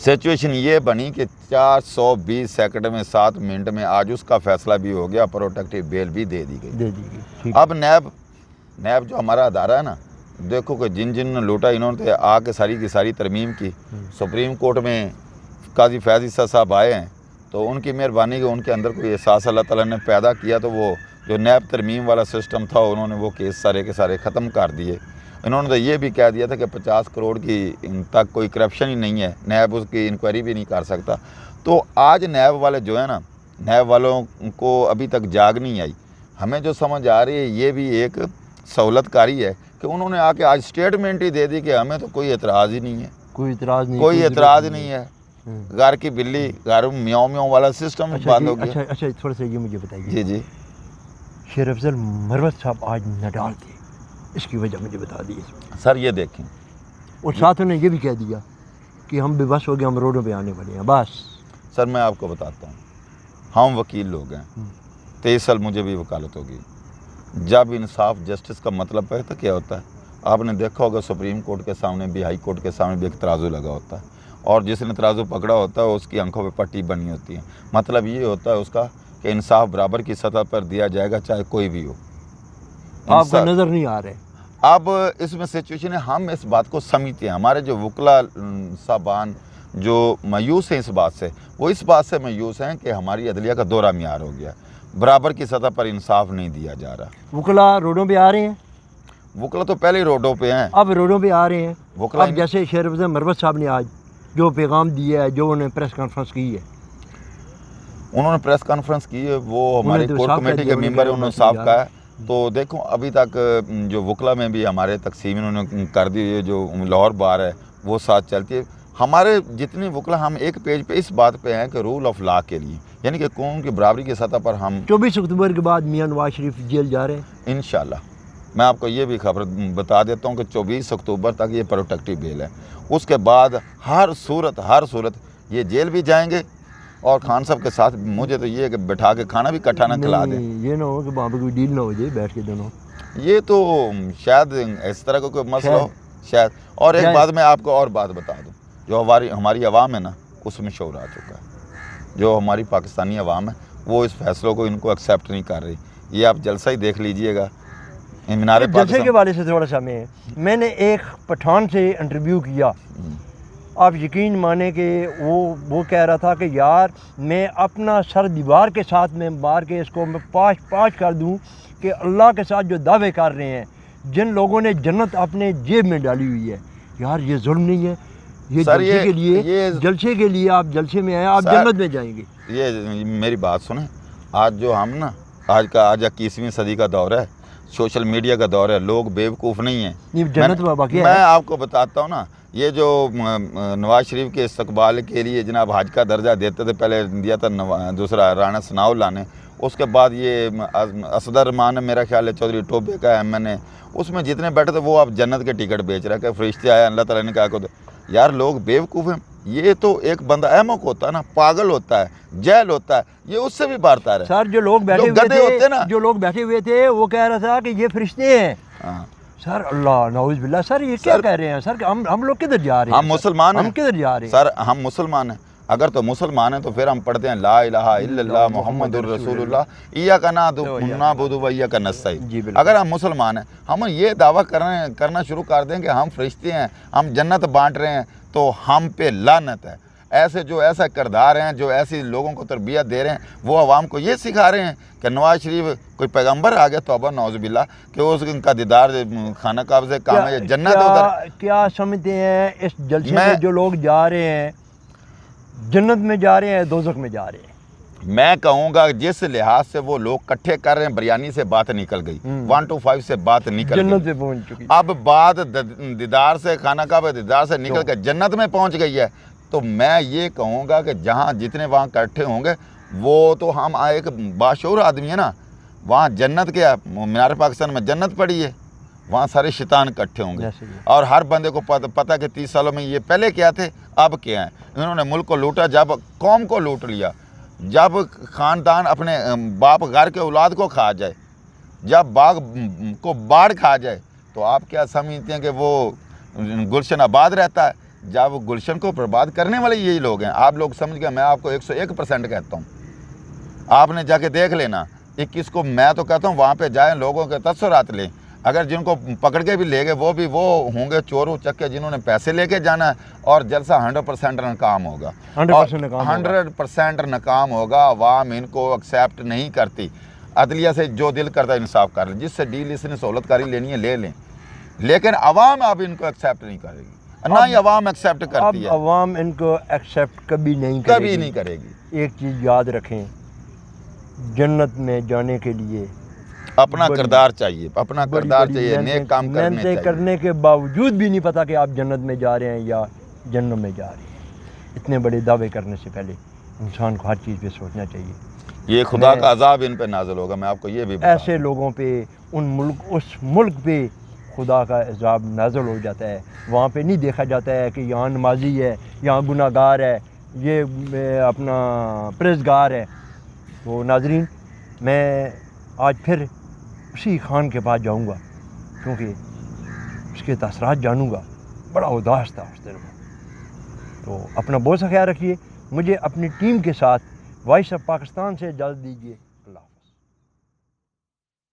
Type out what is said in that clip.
Situation یہ بنی کہ 420 سیکنڈ میں 7 منٹ میں آج اس کا فیصلہ بھی ہو گیا, پروٹیکٹیو بیل بھی دے دی گئی. اب نیب جو ہمارا ادارہ ہے نا, دیکھو کہ جن نے لوٹا انہوں نے آ کے ساری کی ساری ترمیم کی. سپریم کورٹ میں قاضی فیض عیسیٰ صاحب آئے ہیں تو ان کی مہربانی کہ ان کے اندر کوئی احساس اللہ تعالیٰ نے پیدا کیا, تو وہ جو نیب ترمیم والا سسٹم تھا انہوں نے وہ کیس سارے کے سارے ختم کر دیے. انہوں نے تو یہ بھی کہہ دیا تھا کہ 50 کروڑ کی تک کوئی کرپشن ہی نہیں ہے, نیب اس کی انکوائری بھی نہیں کر سکتا. تو آج نیب والے جو ہے نا, نیب والوں کو ابھی تک جاگ نہیں آئی. ہمیں جو سمجھ آ رہی ہے یہ بھی ایک سہولت کاری ہے کہ انہوں نے آ کے آج اسٹیٹمنٹ ہی دے دی کہ ہمیں تو کوئی اعتراض ہی نہیں ہے, کوئی اعتراض نہیں ہے. گھر کی بلی گھر میاؤں میاؤں والا سسٹم بند ہو گیا. اچھا تھوڑا سا یہ مجھے بتائیے. جی شیر افضل مروت صاحب آج نڈال تھے, اس کی وجہ مجھے بتا دیجیے. سر یہ دیکھیں, اور ساتھ انہوں نے یہ بھی کہہ دیا کہ ہم بے بس ہو گئے, ہم روڈوں پہ آنے والے ہیں بس. سر میں آپ کو بتاتا ہوں, ہم وکیل لوگ ہیں, 23 سال مجھے بھی وکالت ہوگی. جب انصاف جسٹس کا مطلب ہے تو کیا ہوتا ہے, آپ نے دیکھا ہوگا سپریم کورٹ کے سامنے بھی, ہائی کورٹ کے سامنے بھی ایک ترازو لگا ہوتا ہے, اور جس نے ترازو پکڑا ہوتا ہے اس کی آنکھوں پہ پٹی بنی ہوتی ہے. مطلب یہ ہوتا ہے اس کا کہ انصاف برابر کی سطح پر دیا جائے گا چاہے کوئی بھی ہو. آپ کو نظر نہیں آ رہے. اب اس میں سچویشن ہے, ہم اس بات کو سمجھتے ہیں. ہمارے جو وکلا صاحبان جو مایوس ہیں اس بات سے, وہ اس بات سے مایوس ہیں کہ ہماری عدلیہ کا دورہ معیار ہو گیا, برابر کی سطح پر انصاف نہیں دیا جا رہا. وکلا روڈوں پہ آ رہے ہیں, وکلا تو پہلے ہی روڈوں پہ ہیں, اب روڈوں پہ آ رہے ہیں. وکلا اب جیسے شیر افضل مروت صاحب نے آج جو پیغام دیا ہے, جو انہوں نے پریس کانفرنس کی ہے, انہوں نے پریس کانفرنس کی ہے, وہ ہماری کور کمیٹی کے ممبر ہیں, انہوں نے صاف کہا ہے. تو دیکھو ابھی تک جو وکلا میں بھی ہمارے تقسیم انہوں نے کر دی ہے, جو لاہور بار ہے وہ ساتھ چلتی ہے. ہمارے جتنے وکلا ہم ایک پیج پہ اس بات پہ ہیں کہ رول آف لا کے لیے, یعنی کہ قانون کی برابری کی سطح پر ہم 24 اکتوبر کے بعد میاں نواز شریف جیل جا رہے ہیں انشاءاللہ. میں آپ کو یہ بھی خبر بتا دیتا ہوں کہ 24 اکتوبر تک یہ پروٹیکٹیو بیل ہے. اس کے بعد ہر صورت یہ جیل بھی جائیں گے, اور خان صاحب کے ساتھ مجھے تو یہ کہ بٹھا کے کھانا بھی کٹھا نہ کھلا دیں. یہ نہ ہو کہ وہاں پہ کوئی ڈیل نہ ہو جائے بیٹھ کے دونوں, یہ تو شاید اس طرح کا کوئی مسئلہ ہو شاید. اور ایک بات میں آپ کو اور بات بتا دوں, جو ہماری عوام ہے نا اس میں شعور آ چکا ہے. جو ہماری پاکستانی عوام ہے وہ اس فیصلوں کو ان کو ایکسیپٹ نہیں کر رہی. یہ آپ جلسہ ہی دیکھ لیجئے گا مینار پاکستان. جلسے کے والے سے تھوڑا سا میں نے ایک پٹھان سے انٹرویو کیا, آپ یقین مانیں کہ وہ کہہ رہا تھا کہ یار میں اپنا سر دیوار کے ساتھ میں مار کے اس کو میں پاش کر دوں کہ اللہ کے ساتھ جو دعوے کر رہے ہیں, جن لوگوں نے جنت اپنے جیب میں ڈالی ہوئی ہے, یار یہ ظلم نہیں ہے. یہ جلسے کے لیے آپ جلسے میں آئے, آپ جنت میں جائیں گے. یہ میری بات سنیں, آج جو ہم نا آج 21ویں صدی کا دور ہے, سوشل میڈیا کا دور ہے, لوگ بیوقوف نہیں ہیں. جنت میں آپ کو بتاتا ہوں نا, یہ جو نواز شریف کے استقبال کے لیے جناب حج کا درجہ دیتے تھے, پہلے دیا تھا دوسرا رانا ثناء اللہ نے, اس کے بعد یہ اسد الرحمان میرا خیال ہے چودھری ٹوبے کا ایم این اے, اس میں جتنے بیٹھے تھے وہ اب جنت کے ٹکٹ بیچ رہا ہے کہ فرشتے آئے, اللہ تعالیٰ نے کہا کہ یار لوگ بیوقوف ہیں. یہ تو ایک بندہ احمق ہوتا ہے نا, پاگل ہوتا ہے, جہل ہوتا ہے, یہ اس سے بھی بارتا ہے. سر جو لوگ بیٹھے ہوئے تھے وہ کہہ رہا تھا کہ یہ فرشتے ہیں. سر اللہ نعوذ باللہ, سر یہ کیا کہہ رہے ہیں سر, ہم لوگ کدھر جا رہے ہیں؟ ہم مسلمان ہیں, ہم کدھر جا رہے ہیں سر؟ ہم مسلمان ہیں. اگر تو مسلمان ہیں تو پھر ہم پڑھتے ہیں لا الہ الا اللہ محمد الرسول اللہ ایاک نعبد و ایاک نستعین. اگر ہم مسلمان ہیں, ہم یہ دعویٰ کرنا شروع کر دیں کہ ہم فرشتے ہیں, ہم جنت بانٹ رہے ہیں, تو ہم پہ لعنت ہے. ایسا کردار ہیں جو ایسی لوگوں کو تربیت دے رہے ہیں, وہ عوام کو یہ سکھا رہے ہیں کہ نواز شریف کوئی پیغمبر آ گیا, توبہ نعوذ باللہ, کہ ان کا دیدار خانہ کعبہ سے کام ہے, جنت ادھر. کیا سمجھتے ہیں اس جلسے میں جو لوگ جا رہے ہیں جنت میں جا رہے ہیں, دوزخ میں جا رہے ہیں؟ میں کہوں گا جس لحاظ سے وہ لوگ کٹھے کر رہے ہیں, بریانی سے بات نکل گئی, 1 to 5 سے بات نکل گئی, جنت پہ پہنچ چکی. اب بات دیدار سے خانہ کعبہ دیدار سے نکل کے جنت میں پہنچ گئی ہے. تو میں یہ کہوں گا کہ جہاں جتنے وہاں کٹھے ہوں گے, وہ تو ہم ایک باشعور آدمی ہے نا, وہاں جنت کیا, مینار پاکستان میں جنت پڑی ہے, وہاں سارے شیطان کٹھے ہوں گے. اور ہر بندے کو پتہ کہ 30 سالوں میں یہ پہلے کیا تھے اب کیا ہیں. انہوں نے ملک کو لوٹا, جب قوم کو لوٹ لیا, جب خاندان اپنے باپ گھر کے اولاد کو کھا جائے, جب باغ کو باڑ کھا جائے, تو آپ کیا سمجھتے ہیں کہ وہ گلشن آباد رہتا ہے؟ جب گلشن کو برباد کرنے والے یہی لوگ ہیں. آپ لوگ سمجھ گئے, میں آپ کو 101% کہتا ہوں, آپ نے جا کے دیکھ لینا. 21 کو میں تو کہتا ہوں وہاں پہ جائیں, لوگوں کے تاثرات لیں. اگر جن کو پکڑ کے بھی لے گئے وہ بھی وہ ہوں گے چورو چکے جنہوں نے پیسے لے کے جانا ہے, اور جلسہ 100% ناکام ہوگا. 100% ناکام ہوگا. عوام ان کو ایکسیپٹ نہیں کرتی. عدلیہ سے جو دل کرتا ہے انصاف کر لیں, جس سے ڈیل اس نے سہولت کاری لینی ہے لے لیں, لیکن عوام اب ان کو ایکسیپٹ نہیں کرے گی, نہ ہی عوام ایکسیپٹ کرتی ہے. عوام ان کو ایکسیپٹ کبھی نہیں کرے گی. ایک چیز یاد رکھیں, جنت میں جانے کے لیے اپنا کردار چاہیے, اپنا کردار چاہیے, نیک کام کرنے چاہیے. کرنے کے باوجود بھی نہیں پتا کہ آپ جنت میں جا رہے ہیں یا جہنم میں جا رہے ہیں. اتنے بڑے دعوے کرنے سے پہلے انسان کو ہر چیز پہ سوچنا چاہیے. یہ خدا کا عذاب ان پہ نازل ہوگا, میں آپ کو یہ بھی بتا. ایسے لوگوں پہ اس ملک پہ خدا کا عذاب نازل ہو جاتا ہے. وہاں پہ نہیں دیکھا جاتا ہے کہ یہاں نمازی ہے, یہاں گناہ گار ہے, یہ اپنا پرہیزگار ہے. تو ناظرین, میں آج پھر اسی خان کے پاس جاؤں گا کیونکہ اس کے تاثرات جانوں گا. بڑا اداس تھا اس دن میں. تو اپنا بہت سا خیال رکھیے. مجھے اپنی ٹیم کے ساتھ وائس آف پاکستان سے اجازت دیجیے.